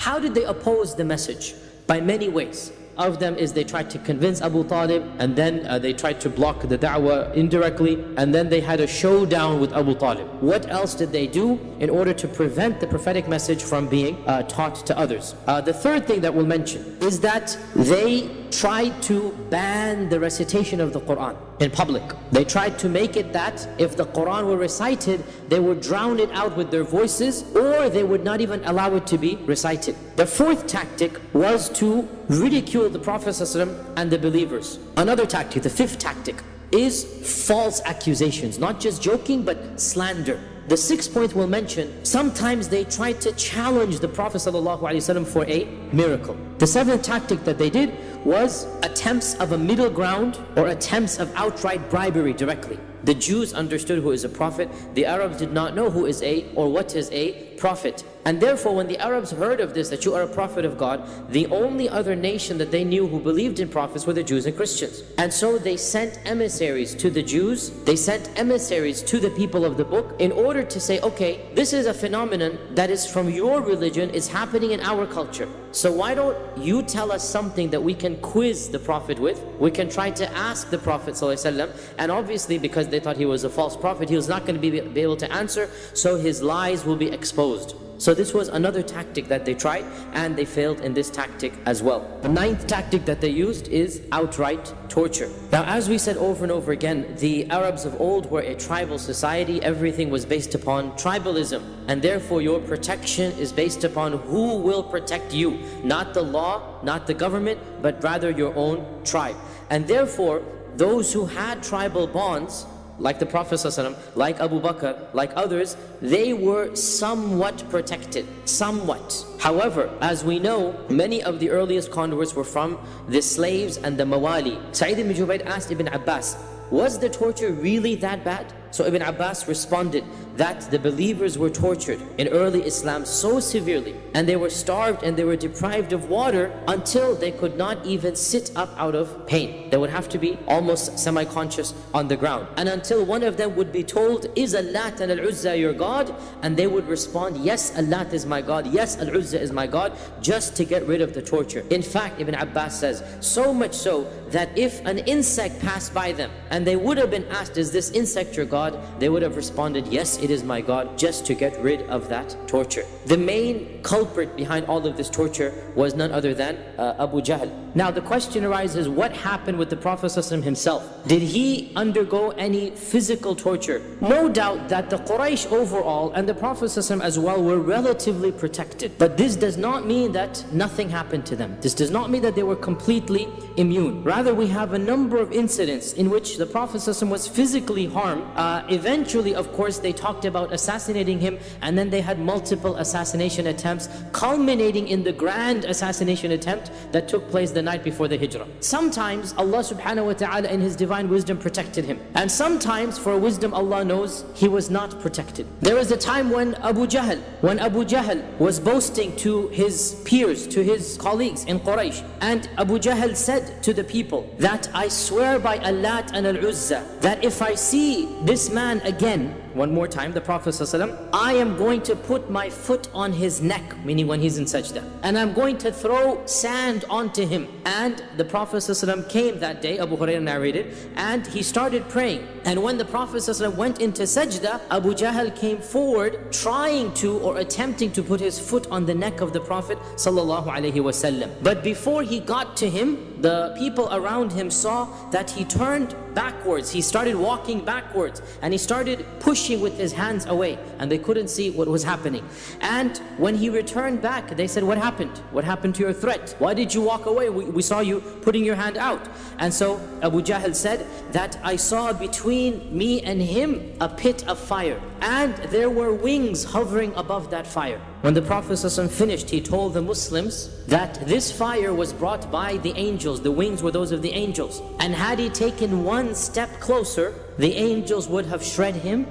How did they oppose the message? By many ways. Of them is they tried to convince Abu Talib, and then they tried to block the da'wah indirectly, and then they had a showdown with Abu Talib. What else did they do in order to prevent the prophetic message from being taught to others? The third thing that we'll mention is that they tried to ban the recitation of the Quran in public. They tried to make it that if the Quran were recited, they would drown it out with their voices, or they would not even allow it to be recited. The fourth tactic was to ridicule the Prophet ﷺ and the believers. Another tactic, the fifth tactic, is false accusations, not just joking but slander. The sixth point we'll mention, sometimes they tried to challenge the Prophet ﷺ for a miracle. The seventh tactic that they did was attempts of a middle ground, or attempts of outright bribery directly. The Jews understood who is a prophet. The Arabs did not know who is what is a prophet. And therefore, when the Arabs heard of this, that you are a prophet of God, the only other nation that they knew who believed in prophets were the Jews and Christians. And so they sent emissaries to the Jews, they sent emissaries to the people of the book in order to say, okay, this is a phenomenon that is from your religion, is happening in our culture. So why don't you tell us something that we can quiz the Prophet with? We can try to ask the Prophet ﷺ, and obviously because they thought he was a false prophet, he was not going to be able to answer, so his lies will be exposed. So this was another tactic that they tried, and they failed in this tactic as well. The ninth tactic that they used is outright torture. Now, as we said over and over again, the Arabs of old were a tribal society. Everything was based upon tribalism, and therefore your protection is based upon who will protect you. Not the law, not the government, but rather your own tribe. And therefore, those who had tribal bonds, like the Prophet ﷺ, like Abu Bakr, like others, they were somewhat protected, somewhat. However, as we know, many of the earliest converts were from the slaves and the mawali. Sa'id ibn Jubayr asked Ibn Abbas, was the torture really that bad? So Ibn Abbas responded that the believers were tortured in early Islam so severely, and they were starved and they were deprived of water until they could not even sit up out of pain. They would have to be almost semi-conscious on the ground. And until one of them would be told, is Allat and Al-Uzza your God? And they would respond, yes, Allat is my God, yes, Al-Uzza is my God, just to get rid of the torture. In fact, Ibn Abbas says, so much so that if an insect passed by them and they would have been asked, is this insect your God? They would have responded, yes, it is my God, just to get rid of that torture. The main culprit behind all of this torture was none other than Abu Jahl. Now the question arises, what happened with the Prophet ﷺ himself? Did he undergo any physical torture? No doubt that the Quraysh overall and the Prophet ﷺ as well were relatively protected. But this does not mean that nothing happened to them. This does not mean that they were completely immune. Rather, we have a number of incidents in which the Prophet ﷺ was physically harmed. Eventually, of course, they talked about assassinating him, and then they had multiple assassination attempts, culminating in the grand assassination attempt that took place the night before the Hijrah. Sometimes Allah subhanahu wa ta'ala in His divine wisdom protected him, and sometimes for wisdom Allah knows he was not protected. There was a time when Abu Jahl was boasting to his peers, to his colleagues in Quraysh, and Abu Jahl said to the people that I swear by Allat and Al-Uzza that if I see this man again, one more time, the Prophet ﷺ, I am going to put my foot on his neck, meaning when he's in sajda, and I'm going to throw sand onto him. And the Prophet ﷺ came that day, Abu Hurairah narrated, and he started praying. And when the Prophet ﷺ went into sajda, Abu Jahl came forward trying to or attempting to put his foot on the neck of the Prophet ﷺ. But before he got to him, the people around him saw that he turned backwards. He started walking backwards, and he started pushing with his hands away, and they couldn't see what was happening. And when he returned back, they said, what happened? What happened to your threat? Why did you walk away? We saw you putting your hand out. And so Abu Jahl said that I saw between me and him a pit of fire, and there were wings hovering above that fire. When the Prophet ﷺ finished, he told the Muslims that this fire was brought by the angels. The wings were those of the angels. And had he taken one step closer, the angels would have shredded him,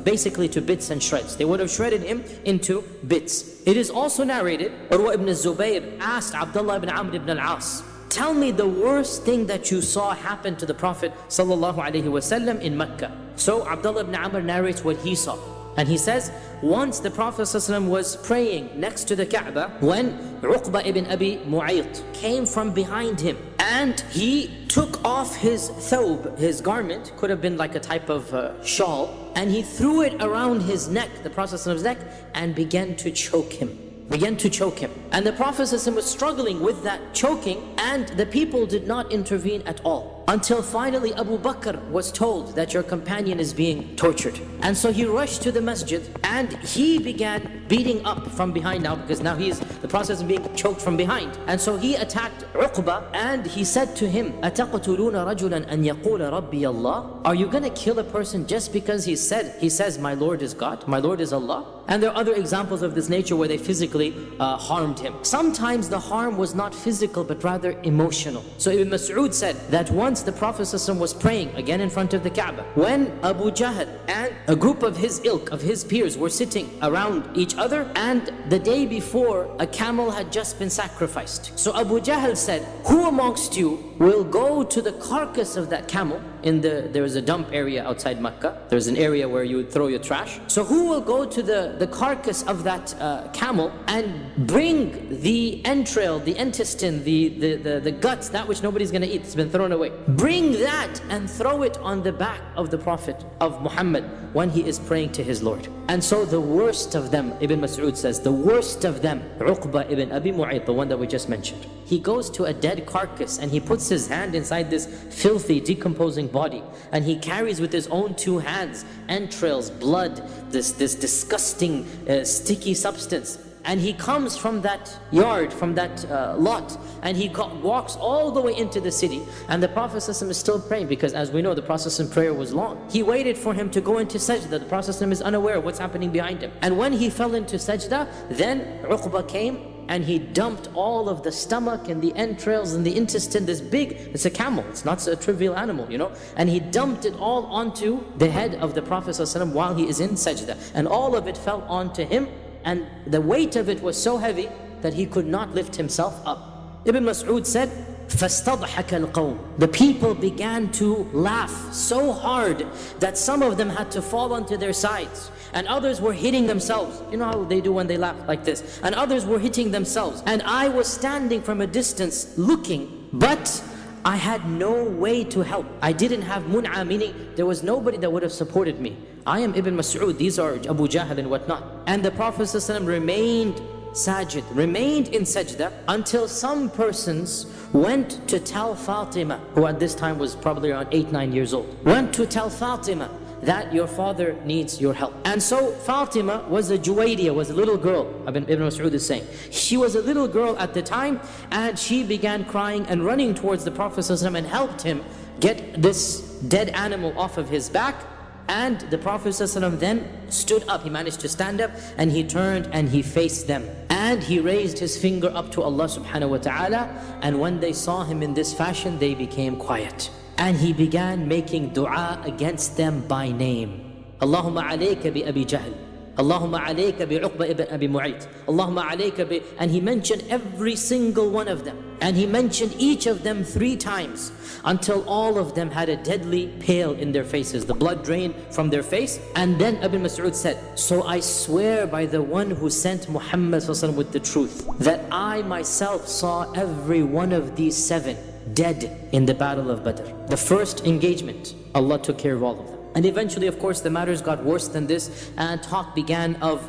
basically to bits and shreds. They would have shredded him into bits. It is also narrated, Urwa ibn Zubayr asked Abdullah ibn Amr ibn al-As, tell me the worst thing that you saw happen to the Prophet ﷺ in Mecca. So Abdullah ibn Amr narrates what he saw. And he says, once the Prophet ﷺ was praying next to the Kaaba, when Uqba ibn Abi Mu'ayt came from behind him, and he took off his thawb, his garment, could have been like a type of shawl, and he threw it around his neck, the Prophet ﷺ's neck, and began to choke him. And the Prophet ﷺ was struggling with that choking, and the people did not intervene at all. Until finally Abu Bakr was told that your companion is being tortured. And so he rushed to the masjid and he began beating up from behind now, because now the process is being choked from behind. And so he attacked Uqba and he said to him, أَتَقْتُلُونَ رَجُلًا أَنْ يَقُولَ رَبِّيَ اللَّهِ? Are you going to kill a person just because he says, my Lord is God, my Lord is Allah? And there are other examples of this nature where they physically harmed him. Sometimes the harm was not physical but rather emotional. So Ibn Mas'ud said that once the Prophet ﷺ was praying again in front of the Kaaba, when Abu Jahl and a group of his ilk, of his peers, were sitting around each other, and the day before a camel had just been sacrificed. So Abu Jahl said, who amongst you will go to the carcass of that camel? There is a dump area outside Mecca. There's an area where you would throw your trash. So who will go to the carcass of that camel and bring the entrail, the intestine, the guts, that which nobody's going to eat, it's been thrown away. Bring that and throw it on the back of the Prophet of Muhammad when he is praying to his Lord. And so the worst of them, Ibn Mas'ud says, the worst of them, Uqba ibn Abi Mu'ayt, the one that we just mentioned. He goes to a dead carcass and he puts his hand inside this filthy, decomposing body, and he carries with his own two hands entrails, blood, this disgusting sticky substance, and he comes from that yard, from that lot, and he walks all the way into the city, and the Prophet ﷺ is still praying, because as we know, the Prophet's prayer was long. He waited for him to go into sajda. The Prophet ﷺ is unaware of what's happening behind him, and when he fell into sajda, then Uqba came and he dumped all of the stomach and the entrails and the intestine, it's a camel, it's not a trivial animal, and he dumped it all onto the head of the Prophet ﷺ while he is in sajda, and all of it fell onto him, and the weight of it was so heavy that he could not lift himself up. Ibn Mas'ud said, فَاسْتَضْحَكَ الْقَوْمِ. The people began to laugh so hard that some of them had to fall onto their sides, and others were hitting themselves. You know how they do when they laugh like this? And others were hitting themselves. And I was standing from a distance looking, but I had no way to help. I didn't have mun'a, meaning there was nobody that would have supported me. I am Ibn Mas'ud, these are Abu Jahl and whatnot. And the Prophet ﷺ remained sajid, remained in sajda, until some persons went to tell Fatima, who at this time was probably around 8-9 years old, went to tell Fatima that your father needs your help. And so Fatima was a Juwaydiyah, was a little girl, Ibn Mas'ud is saying. She was a little girl at the time, and she began crying and running towards the Prophet ﷺ and helped him get this dead animal off of his back. And the Prophet ﷺ then stood up, he managed to stand up, and he turned and he faced them. And he raised his finger up to Allah subhanahu wa ta'ala, and when they saw him in this fashion, they became quiet. And he began making dua against them by name. Allahumma alayka bi Abi Jahl, Allahumma alayka bi Uqba ibn Abi Mu'ayt, Allahumma alayka bi... And he mentioned every single one of them. And he mentioned each of them 3 times, until all of them had a deadly pale in their faces. The blood drained from their face. And then Ibn Mas'ud said, so I swear by the one who sent Muhammad with the truth, that I myself saw every one of these 7 dead in the battle of Badr. The first engagement, Allah took care of all of them. And eventually, of course, the matters got worse than this, and talk began of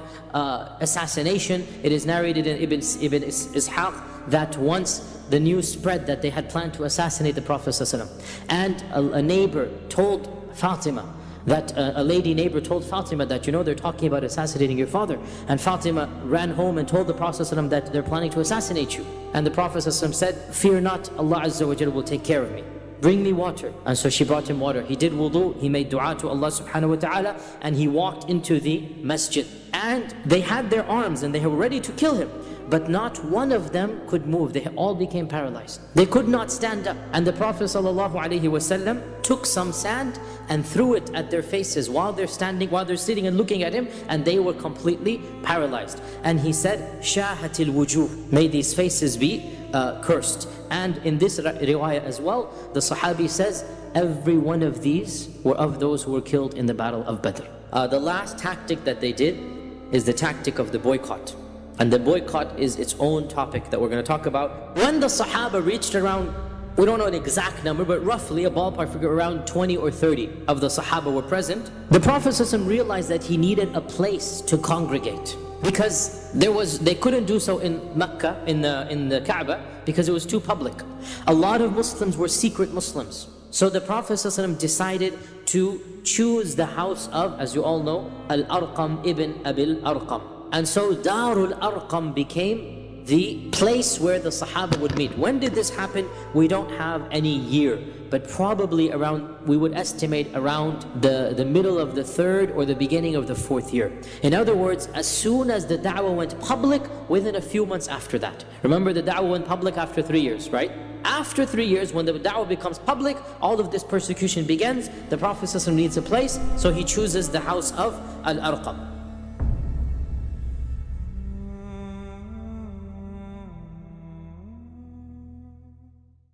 assassination. It is narrated in Ibn Ishaq that once the news spread that they had planned to assassinate the Prophet ﷺ, and a neighbor told Fatima, that a lady neighbor told Fatima that, they're talking about assassinating your father. And Fatima ran home and told the Prophet ﷺ that they're planning to assassinate you. And the Prophet ﷺ said, fear not, Allah Azza wa Jalla will take care of me. Bring me water. And so she brought him water. He did wudu, he made dua to Allah subhanahu wa ta'ala, and he walked into the masjid. And they had their arms and they were ready to kill him, but not one of them could move. They all became paralyzed. They could not stand up. And the Prophet ﷺ took some sand and threw it at their faces while they're sitting and looking at him, and they were completely paralyzed. And he said, Shahatil wujuh, may these faces be cursed. And in this riwayah as well, the Sahabi says, every one of these were of those who were killed in the battle of Badr. The last tactic that they did is the tactic of the boycott. And the boycott is its own topic that we're going to talk about. When the Sahaba reached around, we don't know an exact number, but roughly a ballpark figure, around 20 or 30 of the Sahaba were present, the Prophet ﷺ realized that he needed a place to congregate. Because they couldn't do so in Mecca, in the Kaaba, because it was too public. A lot of Muslims were secret Muslims. So the Prophet ﷺ decided to choose the house of, as you all know, Al-Arqam ibn Abil Arqam. And so Darul Arqam became the place where the Sahaba would meet. When did this happen? We don't have any year, but probably around, we would estimate around the middle of the 3rd or the beginning of the 4th year. In other words, as soon as the da'wah went public, within a few months after that. Remember, the da'wah went public after 3 years, right? After 3 years, when the da'wah becomes public, all of this persecution begins. The Prophet ﷺ needs a place, so he chooses the house of Al-Arqam.